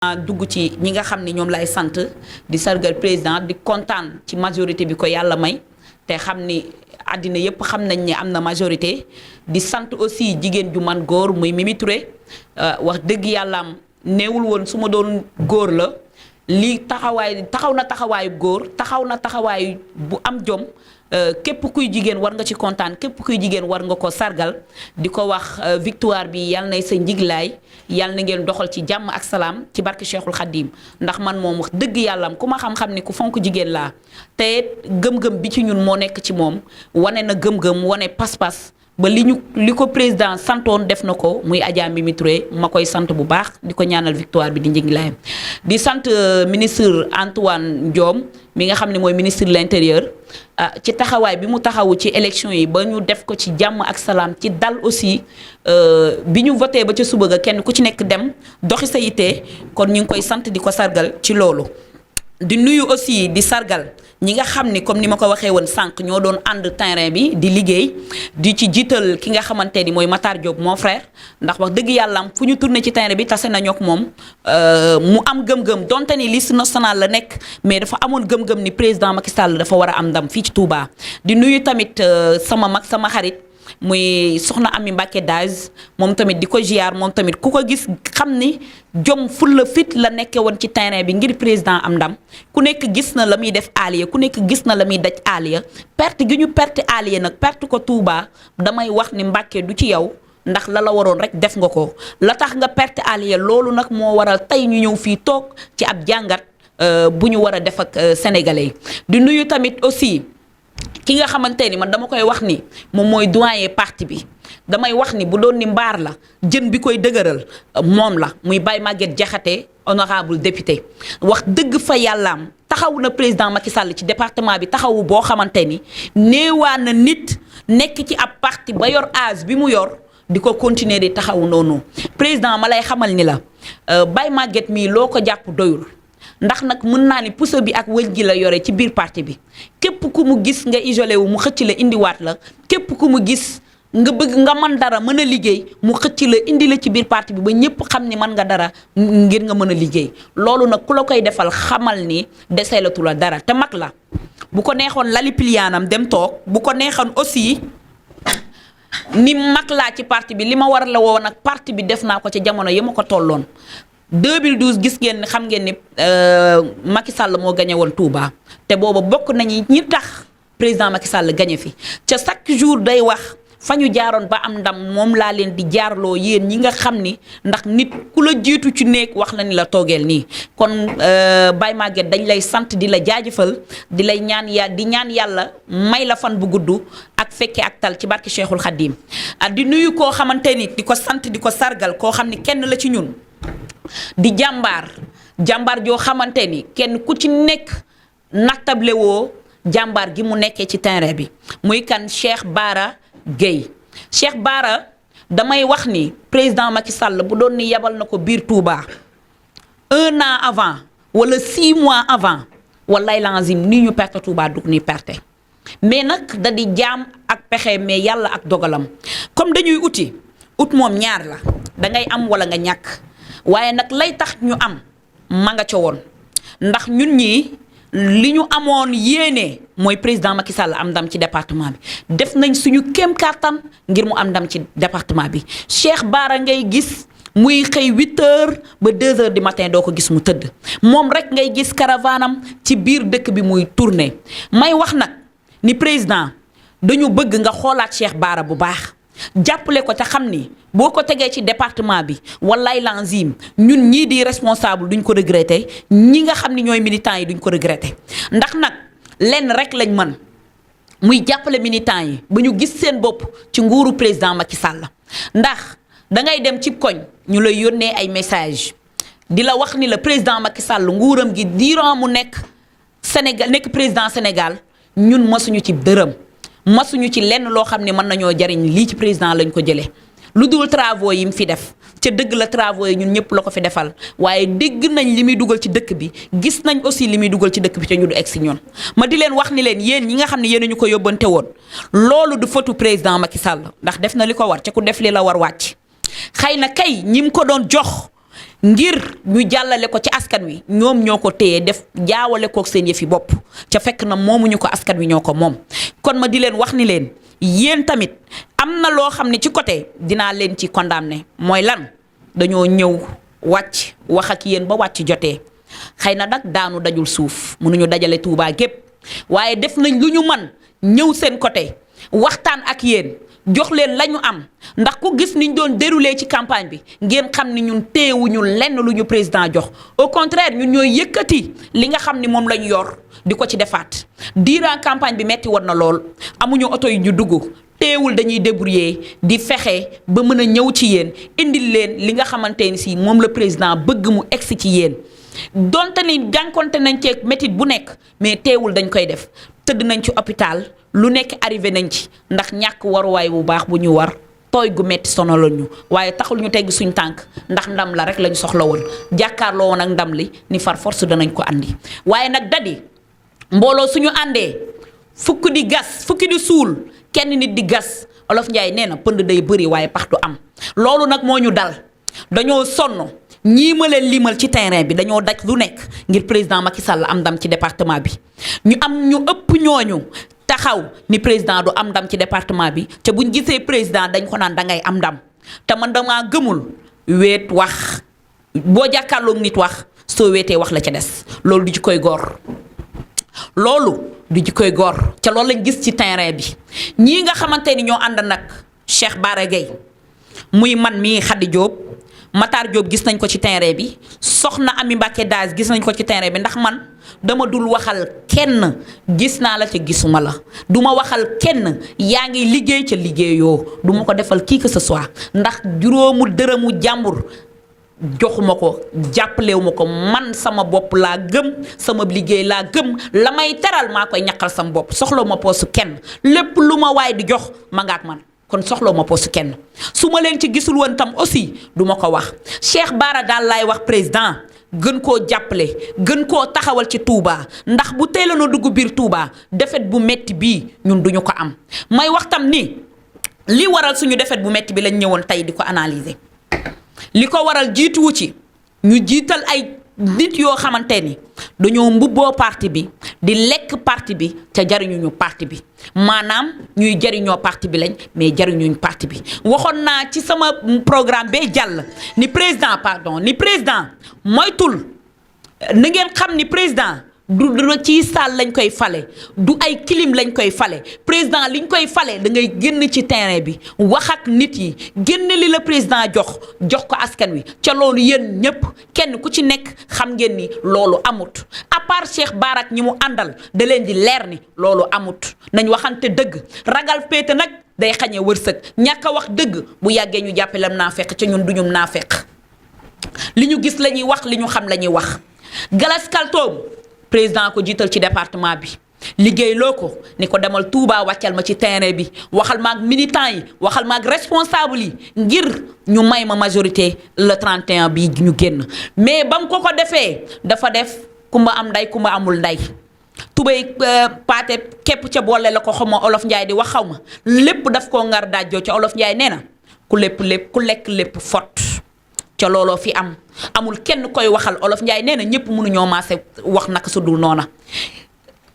dugg ci ñi nga xam ni ñoom lay sant di sargal président di kontaan ci majorité bi ko yàlla may te xam ni àddina yépp xam nañ ni am na majorité di sant aussi jigéen ju man góor muy Mimi Touré wax dëgg yàllaam néewul woon su ma doon góor la lii taxaw na taxawaayu góor taxaw na taxawaayu bu am jom képp kuy jigéen war nga ci kontaan képp kuy jigéen war nga ko sargal di ko wax victoire bi yal nay sa njiglaay yal na ngeen doxal ci jàmm ak salaam ci barke Cheikhul Khadim ndax man moom wax dëgg yàllam ku ma xam-xam ni ku fonk jigéen laa te gëm-gëm bi ci ñun moo nekk ci moom wane na gëm-gëm wane pas-pas ba li ko président santoon def na ko muy Adja Mimi Touré ma koy sant bu baax di ko ñaanal victoire bi di njiglaayam di sant ministre Antoine Diome mi nga xam ne mooy ministre de l'intérieur ci taxawaay bi mu taxawu ci élection yi ba ñu def ko ci jàmm ak salaam ci dal aussi bi ñu voté ba ca suba ga kenn ku ci nekk dem doxi sa yite kon ñu ngi koy sant di ko sargal ci loolu di nuyu aussi di sargal ñi nga xam ni comme ni ma ko waxee woon sànq ñoo doon ànd terrain bi di liggéey di ci jiital ki nga xamante ni mooy Matar Diop mon frère ndax wax dëgg yàlla fu ñu tourné ci terrain bi tase nañoo ak moom mu am gëm-gëm donte ni liste nationale la nekk mais dafa amoon gëm-gëm ni président Macky Sall dafa war a am ndam fii ci Touba. di nuyu tamit sama mag sama xarit muy soxna Ami Mbacké Daz moom tamit di ko ziar moom tamit ku ko gis xam ni jom fulla fit la nekke woon ci terrain bi ngir président am ndam ku nekk gis na la muy def Aliya ku nekk gis na la muy daj Aliya perte gi ñu perte Aliya nag perte ko Touba damay wax ni Mbacké du ci yow ndax la waroon rek def nga ko la tax nga perte Aliya loolu nag moo waral tey ñu ñëw fii toog ci ab jàngat bu ñu war a def ak sénégalais yi di nuyu tamit aussi ki nga xamante ni man dama koy wax ni moom mooy doyen parti bi damay wax ni bu doon ni mbaar la jën bi koy dëgëral moom la muy Baye Maguette Diakhaté honorable député wax dëgg fa yàllaam taxawu na président Macky Sall ci département bi taxawu boo xamante ni néewaa na nit nekk ci ab parti ba yor âge bi mu yor di ko continuer di taxawu noonu président ma lay xamal ni la Baye Maguette mii loo ko jàpp doyul ndax nag mën naa ni puso bi ak wëñ gi la yore ci biir parti bi képp ku mu gis nga isolé wu mu xëcc la indiwaat la képp ku mu gis nga bëgg nga mën dara mën a liggéey mu xëcc la indi la ci biir parti bi ba ñëpp xam ni mën nga dara ngir nga mën a liggéey loolu nag ku la koy defal xamal ni deseelatu la dara te mag la bu ko neexoon lali piliyaanam dem toog bu ko neexoon aussi ni mag laa ci parti bi li ma war la woon ak parti bi def naa ko ci jamono yi ma ko tolloon 2012 gis ngeen xam ngeen ni Macky Sall moo gagné woon Touba te booba bokk nañu ñi tax président Macky Sall gagné fi ca chaque jour day wax fa ñu jaaroon ba am ndam moom laa leen di jaarloo yéen ñi nga xam ni ndax nit ku la jiitu ci néeg wax la ni la toogeel nii kon Baye Maguette dañ lay sant di la jaajëfal di lay ñaan di ñaan yàlla may la fan bu gudd ak fekke ak tal ci barke Cheikhul Khadim di nuyu koo xamante ni di ko sant di ko sargal koo xam ni kenn la ci ñun. di jàmbaar joo xamante ni kenn ku ci nekk nattable woo jàmbaar gi mu nekkee ci terrain bi muy kan Cheikh Bara Gueye Cheikh Bara damay wax ni président Macky Sall bu doon ni yebal na ko biir Touba 1 an avant wala 6 mois avant wallaay lazim ni ñu perte Touba dug ni perte mais nag da di jaam ak pexe mais yàlla ak dogalam comme dañuy ut moom ñaar la dangay am wala nga ñàkk waaye nag lay tax ñu am ma nga ca woon ndax ñun ñii li ñu amoon yéene mooy président Macky Sall am ndam ci département bi def nañ suñu kéem kàttan ngir mu am ndam ci département bi Cheikh Bara ngay gis muy xëy 8h ba 2h du matin doo ko gis mu tëdd moom rek ngay gis caravanam ci biir dëkk bi muy tourner may wax nag ni président dañu bëgg nga xoolaat Cheikh Bara bu baax jàppale ko te xam ni boo ko tegee ci département bi wallaay lanzim ñun ñii di responsable duñ ko regretter ñi nga xam ni ñooy militants yi duñ ko regretter ndax nag lenn rek lañ mën muy jàppale militants yi ba ñu gis seen bopp ci nguuru président Macky Sall ndax dangay dem ci koñ ñu lay yónnee ay message di la wax ni la président Macky Sall nguuram gi diiran mu nekk Sénégal nekk président Sénégal ñun masuñu ci dërëm masuñu ci lenn loo xam ne mën nañoo jariñ lii ci président lañ ko jëlee lu dul travaux yi mu fi def ca dëgg la travaux yi ñun ñëpp la ko fi defal waaye dégg nañ li muy dugal ci dëkk bi gis nañ aussi li muy dugal ci dëkk bi ca ñu du egg si ñun ma di leen wax ni leen yéen ñi nga xam ne yéen ñu ko yóbbante woon loolu du fatu président Macky Sall ndax def na li ko war ca ku def li la war wàcc xëy na kay ñi mu ko doon jox ngir ñu jàllale ko ci askan wi ñoom ñoo ko téye def jaawale kook seen yëfi bopp ca fekk na moomuñu ko askan wi ñoo ko moom. kon ma di leen wax ni leen yéen tamit am na loo xam ne ci côté dinaa leen ci condamné mooy lan dañoo ñëw wàcc wax ak yéen ba wàcc jotee xëy na nag daanu dajul suuf mënuñu dajale Touba gépp waaye def nañ lu ñu man ñëw seen côté waxtaan ak yéen jox leen la ñu am ndax ku gis niñ doon déroulé ci campagne bi ngeen xam ni ñun téewuñu lenn lu ñu président jox au contraire ñun ñooy yëkkati li nga xam ni moom lañu yor di ko ci defaat durant campagne bi metti woon na lool amuñu oto yu ñu dugg teewul dañuy débrouiller di fexe ba mën a ñëw ci yéen indil leen li nga xamante ni si moom la président bëgg mu egsi ci yéen donte ni jànkonte nañ ceeg métit bu nekk mais teewul dañ koy def tëdd nañ ci hôpital lu nekk arrivé nañ ci ndax ñàkk waruwaay bu baax bu ñu war tooy gu metti sonaloon ñu waaye taxul ñu tegg suñ tànk ndax ndam la rek lañ soxla woon jàkkaarloo woon ak ndam li ni far force danañ ko andi waaye nag dadi mbooloo suñu àndee fukk di gas fukki di suul kenn nit di gas Olof Njaay nee na pënd day bëri waaye pax du am loolu nag moo ñu dal dañoo sonn ñii ma leen limal ci terrain bi dañoo daj lu nekk ngir président Macky Sall am ndam ci département bi ñu am ñu ëpp ñooñu taxaw ni président du am ndam ci département bi te buñ gisee président dañ ko naan dangay am ndam te man damaa gëmul weet wax boo jàkkaarloog nit wax soo weetee wax la ca des loolu du ci koy góor loolu du ji koy góor ca loolu lañ gis ci terrain bi ñii nga xamante ni ñoo ànd nag Cheikh Bara Gueye muy man mii Khady Diop Matar Diop gis nañ ko ci terrain bi soxna Ami Mbacké Daas gis nañ ko ci terrain bi ndax man dama dul waxal kenn gis naa la ca gisuma la duma waxal kenn yaa ngi liggéey ca liggéeyoo duma ko defal kii que ce soit ndax juróomu dërëmu jàmbur joxuma ko jàppalewu ma ko man sama bopp laa gëm sama liggéey laa gëm la may teral maa koy ñaqal sama bopp soxla ma poosu kenn lépp lu ma waay di jox ma nga ak man kon soxla ma poosu kenn su ma leen ci gisul woon tam aussi du ma ko wax Cheikh Bara daal laay wax président gën koo jàppale gën koo taxawal ci Touba ndax bu teeloon a dugg biir Touba defet bu metti bii ñun duñu ko am may wax tam ni li waral suñu defet bu metti bi lañ ñëwoon tey di ko analyser li ko waral jiituwu ci ñu jiital ay nit yoo xamante ni dañoo mbubboo parti bi di lekk parti bi te jariñuñu parti bi maanaam ñuy jariñoo parti bi lañ mais jariñuñu parti bi waxoon naa ci sama programme bee jàll ni président moytul na ngeen xam ni président du ci salle lañ koy fale du ay clim lañ koy fale président liñ koy fale da ngay génn ci terrain bi wax ak nit yi génn li la président jox ko askan wi ca loolu yéen ñëpp kenn ku ci nekk xam ngeen ni loolu amut à part Cheikh Bara ñi mu àndal da leen di leer ni loolu amut nañ waxante dëgg ragal péete nag day xañee wërsëg ñàkk a wax dëgg bu yàggee ñu jàppelam naa fekk ca ñun duñum naa fekk li ñu gis la ñuy wax li ñu xam la ñuy wax Galas Kaltoom président ko jiital ci département bi liggéey loo ko ni ko demal Touba wàccal ma ci terrain bi waxal ma ak militants yi waxal ma ak responsable yi ngir ñu may ma majorité le 31 bi ñu génn mais ba mu ko defee dafa def kumba am nday kumba amul nday tubéy paate képp ca boole la ko xaw ma Olof Njaay di wax xaw ma lépp daf koo ngar daajjoo ca Olof Njaay nee na ku lekk lépp fot ca looloo fi amul kenn koy waxal Olof Njaay nee na ñëpp mënuñoo maase wax naka su dul noona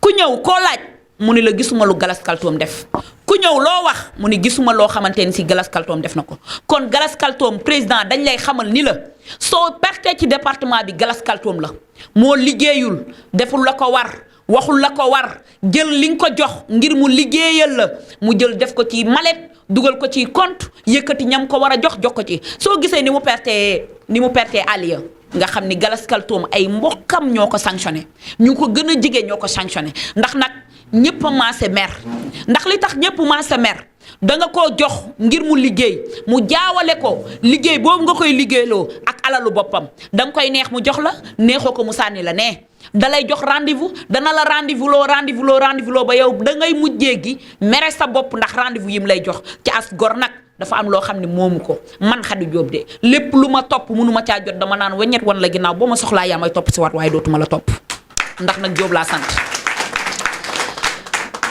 ku ñëw koo laaj mu ni la gisuma lu Galas Kaltoom def ku ñëw loo wax mu ni gisuma loo xamante ni si Galas Kaltoom def na ko kon Galas Kaltoom président dañ lay xamal ni la soo perte ci département bi Galas Kaltoom la moo liggéeyul deful la ko war waxul la ko war jël li nga ko jox ngir mu liggéeyal la mu jël def ko ci malet dugal ko ci compte yëkkati ñam ko war a jox ko ci soo gisee ni mu pertee Aliya nga xam ni Galas Kaltoom ay mbokkam ñoo ko sanctionné ñu ko gën a jege ñoo ko sanctionné ndax nag ñëpp a maase mer ndax li tax ñëpp maase mer da nga koo jox ngir mu liggéey mu jaawale ko liggéey boobu nga koy liggéeyloo ak alalu boppam da nga koy neex mu jox la neexoo ko mu sànni la nee dalay jox rendez-vous dana la rendez-vous loo ba yow da ngay mujjee gi mere sa bopp ndax rendez-vous yim lay jox ci as gor nag dafa am loo xam ne moomu ko man Khady Diop de lépp lu ma topp mënu ma caa jot dama naan weññet wan la ginnaaw boo ma soxlaa yaa may topp si waat waaye dootuma la topp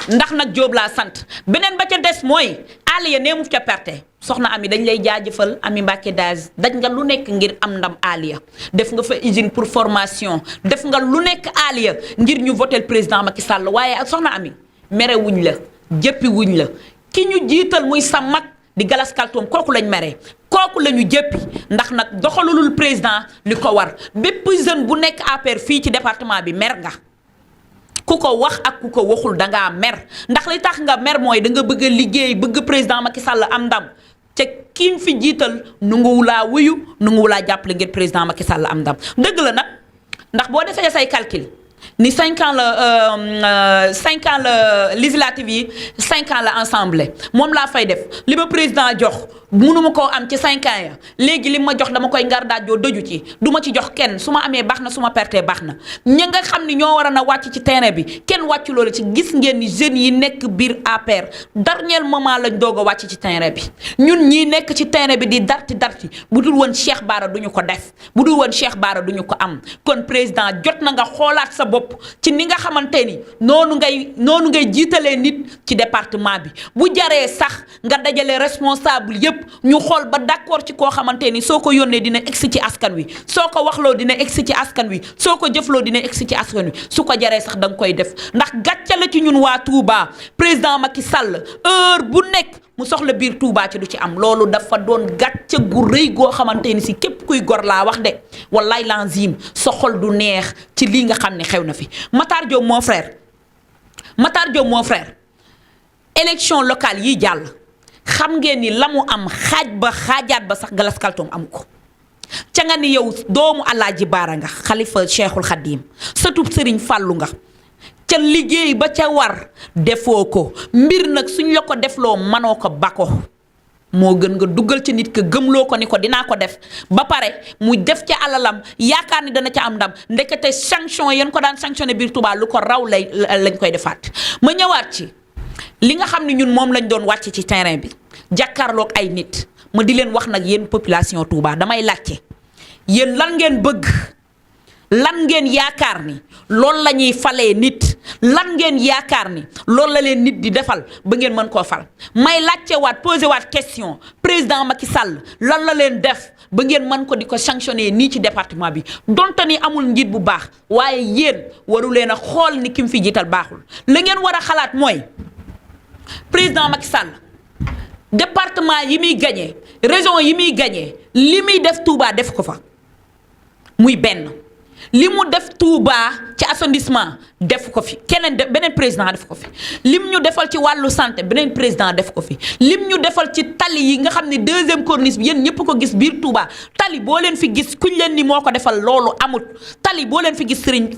ndax nag Diop laa sant beneen ba ca des mooy Aliya nee mu ca perte soxna Ami dañ lay jaajëfal Ami Mbacké Daaz daj nga lu nekk ngir am ndam Aliya def nga fa usine pour formation def nga lu nekk Aliya ngir ñu votel président Macky Sall waaye soxna Ami mere wuñ la jëppi wuñ la ki ñu jiital muy sa mag di Galas Kaltoom kooku lañ mere kooku la ñu jëppi ndax nag doxalulul président li ko war bépp jeune bu nekk APR fii ci département bi mer nga ku ko wax ak ku ko waxul dangaa mer ndax li tax nga mer mooy da nga bëgg a liggéey bëgg président Macky Sall am ndam te kiin fi jiital nanguwulaa wuyu nanguwulaa jàppale ngir président Macky Sall am ndam dëgg la nag ndax boo defee say calcul ni 5 ans la législative yi 5 ans la ensemble moom laa fay def li ma président jox mënuma koo am ci 5 ans ya léegi li ma jox dama koy ngar daajoo doju ci du ma ci jox kenn su ma amee baax na su ma pertee baax na ña nga xam ni ñoo war a na wàcc ci terrain bi kenn wàcc loolu ci gis ngeen ni jeunes yi nekk biir APR dernier moment lañ doog a wàcc ci terrain bi ñun ñii nekk ci terrain bi di darti bu dul woon Cheikh Bara duñu ko def bu dul woon Cheikh Bara duñu ko am kon président jot na nga xoolaat sa bopp ci ni nga xamante ni noonu ngay jiitalee nit ci département bi bu jaree sax nga dajale responsable yépp ñu xool ba d'accord ci koo xamante ni soo ko yónnee dina egsi ci askan wi soo ko waxloo dina egsi ci askan wi soo ko jëfloo dina egsi ci askan wi su ko jaree sax da nga koy def ndax gàcce la ci ñun waa Touba président Macky Sall heure bu nekk mu soxla biir Touba ci du ci am loolu dafa doon gàcce gu rëy goo xamante ni si képp kuy gor laa wax de wallaay lanzim sa xol du neex ci lii nga xam ne xew na fi Matar Diop mon frère élection locale yi jàll xam ngeen ni la mu am xaajaat ba sax Galas Kaltoom amu ko ca nga ni yow doomu Alaaji Baara nga xalifa Cheikhul Khadim sëtub Sëriñ Fàllu nga ca liggéey ba ca war defoo ko mbir nag suñ la ko defloo manoo ko ba ko moo gën nga duggal ci nit ka gëmloo ko ni ko dinaa ko def ba pare mu def ca alalam yaakaar ni dana ca am ndam ndekete sanction yéen ko daan sanctionné biir Touba lu ko raw lañ koy defaat ma ñëwaat ci li nga xam ne ñun moom lañ doon wàcc ci terrain bi jàkkaarloog ay nit ma di leen wax nag yéen population Touba damay laajte yéen lan ngeen bëgg lan ngeen yaakaar ni loolu la ñuy falee nit lan ngeen yaakaar ni loolu la leen nit di defal ba ngeen mën koo fal may laajte waat posé waat question président Macky Sall lan la leen def ba ngeen mën ko di ko sanctionné nii ci département bi donte ni amul njiit bu baax waaye yéen waru leen a xool ni ki mu fi jiital baaxul la ngeen war a xalaat mooy président Macky Sall département yi muy gagné région yi muy gagné li muy def Touba def ko fa muy benn li mu def Touba ci assainissement def ko fi keneen beneen président def ko fi lim ñu defal ci wàllu santé beneen président def ko fi lim ñu defal ci tali yi nga xam ne deuxième corniche bi yéen ñëpp ko gis biir Touba tali boo leen fi gis kuñ leen ni moo ko defal loolu amut tali boo leen fi gis sëriñ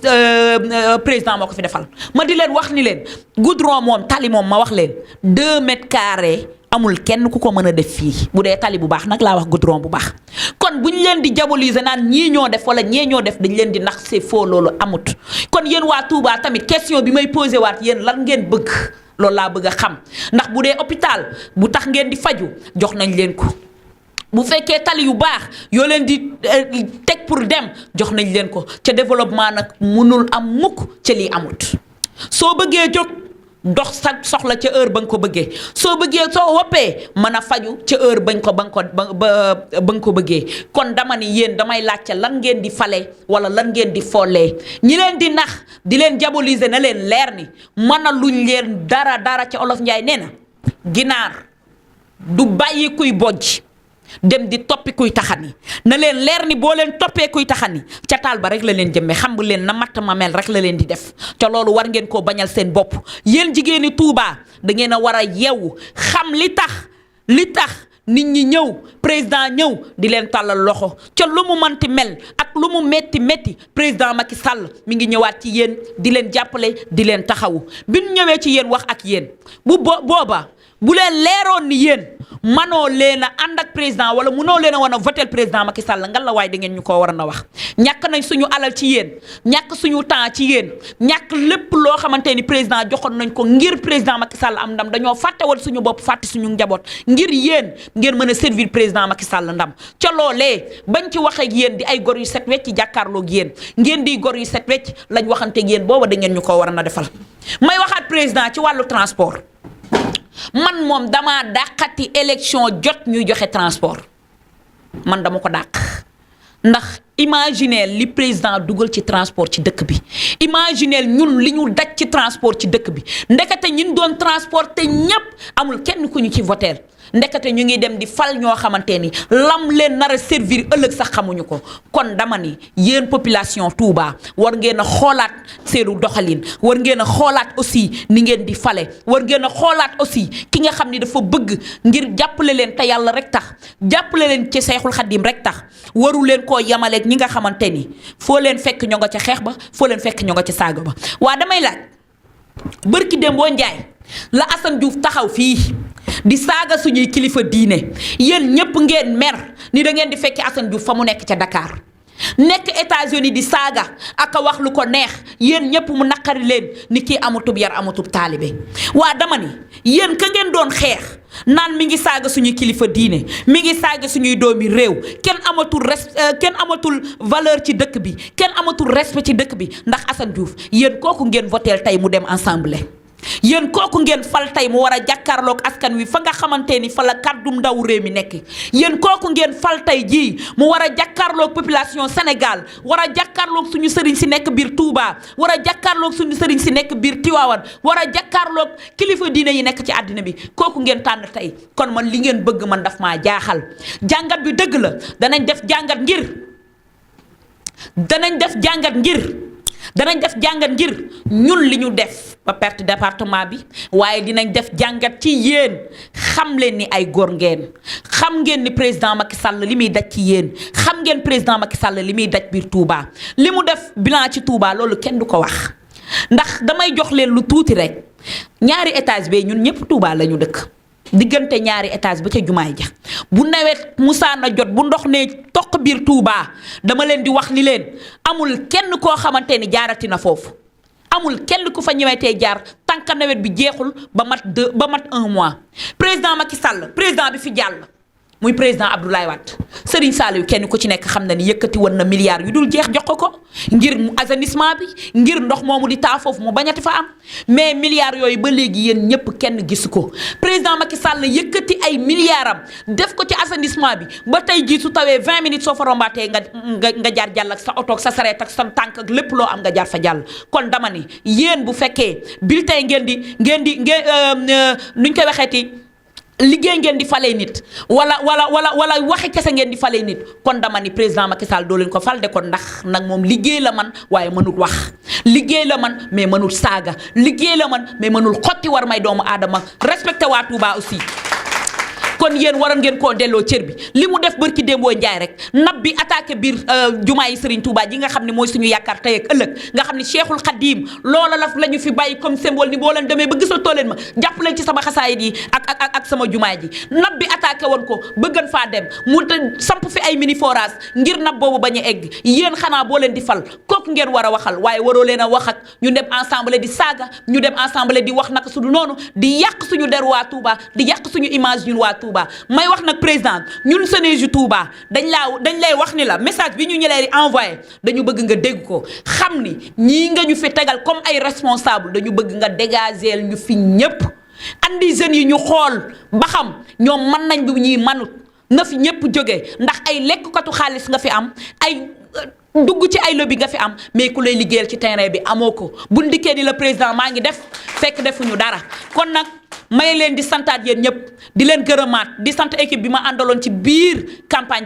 président moo ko fi defal ma di leen wax ni leen goudron moom tali moom ma wax leen 2 mètres carrés amul kenn ku ko mën a def fii bu dee tali bu baax nag laa wax goudron bu baax kon bu ñu leen di diaboliser naan ñii ñoo def wala ñee ñoo def dañ leen di nax c'est faux loolu amut kon yéen waa Touba tamit question bi may posé waat yéen lan ngeen bëgg loolu laa bëgg a xam ndax bu dee hôpital bu tax ngeen di faju jox nañ leen ko bu fekkee tali yu baax yoo leen di teg pour dem jox nañ leen ko ca développement nag mënul am mukk ca lii amut soo bëggee jóg dox sa soxla ca heure ba nga ko bëggee soo bëggee soo woppee mën a faju ca heure ba nga ko bëggee kon dama ni yéen damay laajte lan ngeen di fale wala lan ngeen di follee ñi leen di nax di leen diaboliser na leen leer ni mën a luñ leen dara ca Olof Njaay nee na ginaar du bàyyi kuy bojj dem di toppi kuy taxani na leen leer ni boo leen toppee kuy taxani ca taal ba rek la leen jëmee xam leen na matt ma mel rek la leen di def ca loolu war ngeen koo bañal seen bopp yéen jigéeni Touba da ngeen a war a yeewu xam li tax nit ñi ñëw président ñëw di leen tàllal loxo ca lu mu manti mel ak lu mu metti président Macky Sall mi ngi ñëwaat ci yéen di leen jàppale di leen taxawu bi ñu ñëwee ci yéen wax ak yéen booba bu leen leeroon ni yéen manoo leen a ànd ak président wala munoo leen a wan a votel président Macky Sall ngal la waaye da ngeen ñu koo war a wax ñàkk nañ suñu alal ci yéen ñàkk suñu temps ci yéen ñàkk lépp loo xamante ni président joxoon nañ ko ngir président Macky Sall am ndam dañoo fàttewal suñu bopp fàtte suñu njaboot ngir yéen ngeen mën a servir président Macky Sall ndam ca loolee bañ ci wax ak yéen di ay gor yu set wecc jàkkaarloog yéen ngeen di gor yu set wecc lañ waxante ak yéen booba da ngeen ñu koo war a defal may waxaat président ci wàllu transport man moom dama dàqati élection jot ñuy joxe transport man dama ko dàq ndax imaginez li président dugal ci transport ci dëkk bi imaginez ñun li ñu daj ci transport ci dëkk bi ndekete ñun doon transporter ñépp amul kenn ku ñu ci voteel ndekete ñu ngi dem di fal ñoo xamante ni lam leen nar a servir ëllëg sax xamuñu ko kon dama ni yéen population Touba war ngeen a xoolaat seenu doxalin war ngeen a xoolaat aussi ni ngeen di fale war ngeen a xoolaat aussi ki nga xam ni dafa bëgg ngir jàppale leen te yàlla rek tax jàppale leen ci Seexul Xaddim rek tax waru leen koo yamaleeg ñi nga xamante ni foo leen fekk ñoo nga ca xeex ba foo leen fekk ñoo nga ca saaga ba waa damay laaj bërki Dembo Njaay la Assane Diouf taxaw fii di saaga suñuy kilifa diine yéen ñëpp ngeen mer ni da ngeen di fekki Assane Diouf fa mu nekk ca Dakar nekk États-Unis di saaga ak a wax lu ko neex yéen ñëpp mu naqari leen ni kii amutub yar amutub taalibe waa dama ni yéen ka ngeen doon xeex naan mi ngi saaga suñuy kilifa diine mi ngi saaga suñuy doomi réew kenn amatul valeur ci dëkk bi kenn amatul respect ci dëkk bi ndax Assane Diouf yéen kooku ngeen voteel tey mu dem assemblée yéen kooku ngeen fal tey mu war a jàkkaarloog askan wi fa nga xamante ni fa la kàddum ndaw réew mi nekk yéen kooku ngeen fal tey jii mu war a jàkkaarloog population Sénégal war a jàkkaarloog suñu sëriñ si nekk biir Touba war a jàkkaarloog suñu sëriñ si nekk biir Tiwaawan war a jàkkaarloog kilifa diine yi nekk ci àddina bi kooku ngeen tànn tey kon man li ngeen bëgg man daf maa jaaxal jàngat bi dëgg la danañ def jàngat ngir ñun li ñu def ba perte département bi waaye dinañ def jàngat ci yéen xam leen ni ay góor ngeen xam ngeen ni président Macky Sall li muy daj ci yéen xam ngeen président Macky Sall li muy daj biir Touba li mu def bilan ci Touba loolu kenn du ko wax ndax damay jox leen lu tuuti rek ñaari étage bee ñun ñëpp Touba la ñu dëkk diggante ñaari étage ba ca jumaay ja bu nawet musaana jot bu ndox ne toq biir Touba dama leen di wax ni leen amul kenn koo xamante ni jaarati na foofu amul kenn ku fa ñëwetee jaar tànk nawet bi jeexul ba mat 1 mois président Macky Sall président bi fi jàll muy président Abdoulaye Wade Serigne Saliou kenn ku ci nekk xam na ni yëkkati woon na milliards yu dul jeex jox ko ngir mu assainissement bi ngir ndox moomu di taa foofu mu bañati fa am mais milliards yooyu ba léegi yéen ñëpp kenn gisu ko président Macky Sall yëkkati ay milliards am def ko ci assainissement bi ba tey jii su tawee 20 minutes soo fa rombaatee nga jaar jàll ak sa oto ak sa sareet ak sa tànk ak lépp loo am nga jaar fa jàll kon dama ni yéen bu fekkee bulletin ngeen di nuñ koy waxeeti liggéey ngeen di falee nit wala waxi kese ngeen di falee nit kon dama ni président Macky Sall doo leen ko fal de kon ndax nag moom liggéey la man waaye mënul wax liggéey la man mais mënul saaga liggéey la man mais mënul xotti war may doomu aadama respecté waa Touba aussi kon yéen waroon ngeen koo delloo cër bi li mu def bërki Dembo Njaay rek nab bi attaqué biir jumaa yi Serigne Touba ji nga xam ne mooy suñu yaakaar tey ak ëllëg nga xam ne Cheikhul Khadim loola la ñu fi bàyyi comme symbole ni boo leen demee ba gisatoo leen ma jàpp leen ci sama xasaayit yi ak sama jumaa ji nab bi attaqué woon ko bëggan faa dem mu samp fi ay mini forage ngir nab boobu bañ a egg yéen xanaa boo leen di fal kooku ngeen war a waxal waaye waroo leen a wax ak ñu dem ensemble di saaga ñu dem ensemble di wax naka su du noonu di yàq suñu der waa Touba di yàq suñu image ñun waa Touba may wax nag président ñun Sénégal Touba dañ lay wax ni la message bi ñu leen di envoyé dañu bëgg nga dégg ko xam ni ñii nga ñu fi tegal comme ay responsable dañu bëgg nga dégager ñu fi ñëpp andi jeunes yi ñu xool ba xam ñoom mën nañ bi ñuy manut na fi ñëpp jógee ndax ay lekkatu xaalis nga fi am ay dugg ci ay lobby nga fi am mais ku lay liggéeyal ci terrain bi amoo ko bu ndikkee ni la président maa ngi def fekk defuñu dara kon nag may leen di santaat yéen ñëpp di leen gërëmaat di sant équipe bi ma àndaloon ci biir campagne bi